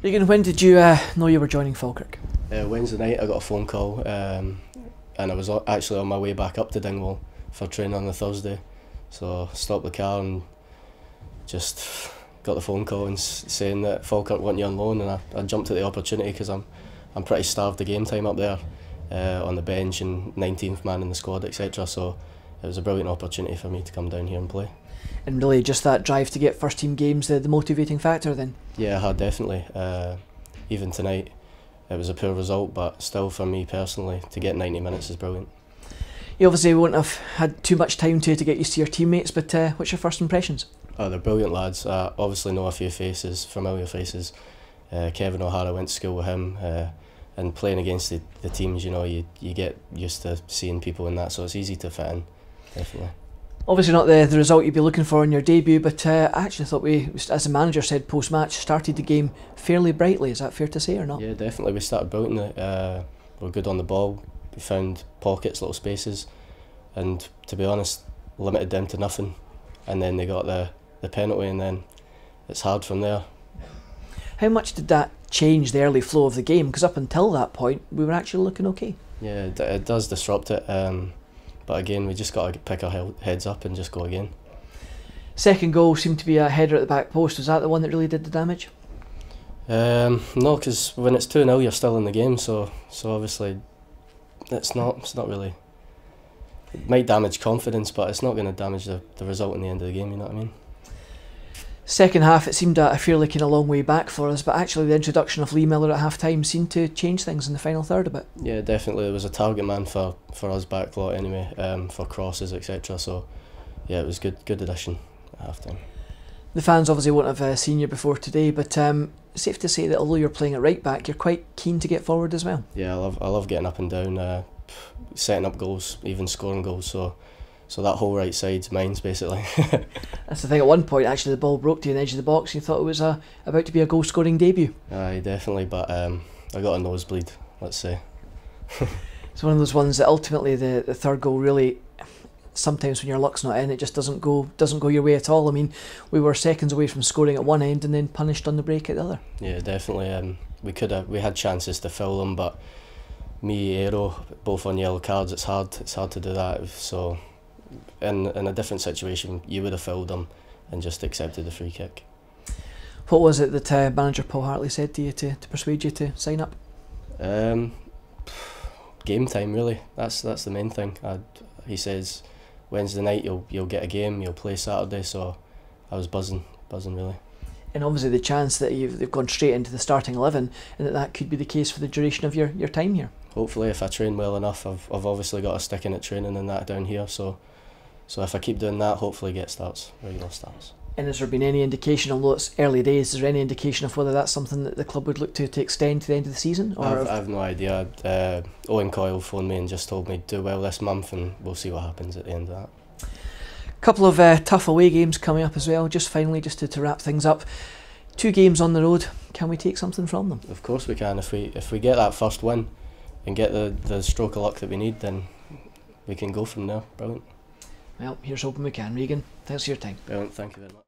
Reghan, when did you know you were joining Falkirk? Wednesday night I got a phone call and I was actually on my way back up to Dingwall for training on the Thursday. So I stopped the car and just got the phone call and saying that Falkirk want you on loan, and I jumped at the opportunity because I'm pretty starved of game time up there on the bench and 19th man in the squad, etc. So it was a brilliant opportunity for me to come down here and play. And really just that drive to get first team games the motivating factor then? Yeah, I had definitely. Even tonight it was a poor result, but still for me personally to get 90 minutes is brilliant. You obviously won't have had too much time to get used to your teammates, but what's your first impressions? Oh, they're brilliant lads. I obviously know a few faces, familiar faces. Kevin O'Hara, went to school with him, and playing against the teams, you know, you get used to seeing people in that, so it's easy to fit in, definitely. Obviously not the result you'd be looking for in your debut, but I actually thought we, as the manager said post-match, started the game fairly brightly. Is that fair to say or not? Yeah, definitely. We started brilliantly. We were good on the ball. We found pockets, little spaces, and to be honest, limited them to nothing. And then they got the penalty, and then it's hard from there. How much did that change the early flow of the game? Because up until that point, we were actually looking okay. Yeah, it does disrupt it. But again, we just got to pick our heads up and just go again. Second goal seemed to be a header at the back post. Was that the one that really did the damage? No, because when it's 2-0, you're still in the game. So obviously, it's not really. It might damage confidence, but it's not going to damage the result in the end of the game. You know what I mean? Second half, it seemed a fairly kind of long way back for us, but actually the introduction of Lee Miller at half time seemed to change things in the final third a bit. Yeah, definitely. It was a target man for us back lot anyway, for crosses, etc. So yeah, it was good addition at half time. The fans obviously won't have seen you before today, but safe to say that although you're playing at right back, you're quite keen to get forward as well. Yeah, I love getting up and down, setting up goals, even scoring goals. So that whole right side's mine, basically. That's the thing, at one point actually the ball broke to the edge of the box and you thought it was about to be a goal scoring debut. Aye, definitely, but I got a nosebleed, let's say. It's one of those ones that ultimately the third goal really, sometimes when your luck's not in, it just doesn't go your way at all. I mean, we were seconds away from scoring at one end and then punished on the break at the other. Yeah, definitely. We had chances to fill them, but me, Aero, both on yellow cards, it's hard to do that. So in a different situation, you would have filled them and just accepted the free kick. What was it that manager Paul Hartley said to you to persuade you to sign up? Game time, really. That's the main thing. He says Wednesday night you'll get a game, you'll play Saturday. So I was buzzing really. And obviously the chance that they've gone straight into the starting 11, and that could be the case for the duration of your time here. Hopefully, if I train well enough, I've obviously got a stick in at training and that down here. So if I keep doing that, hopefully get regular starts. And has there been any indication, although it's early days, is there any indication of whether that's something that the club would look to extend to the end of the season? Or I've no idea. Owen Coyle phoned me and just told me do well this month and we'll see what happens at the end of that. Couple of tough away games coming up as well. Just finally, just to wrap things up, 2 games on the road. Can we take something from them? Of course we can. If we get that first win and get the stroke of luck that we need, then we can go from there. Brilliant. Well, here's hoping we can. Reghan, thanks for your time. Brilliant. Thank you very much.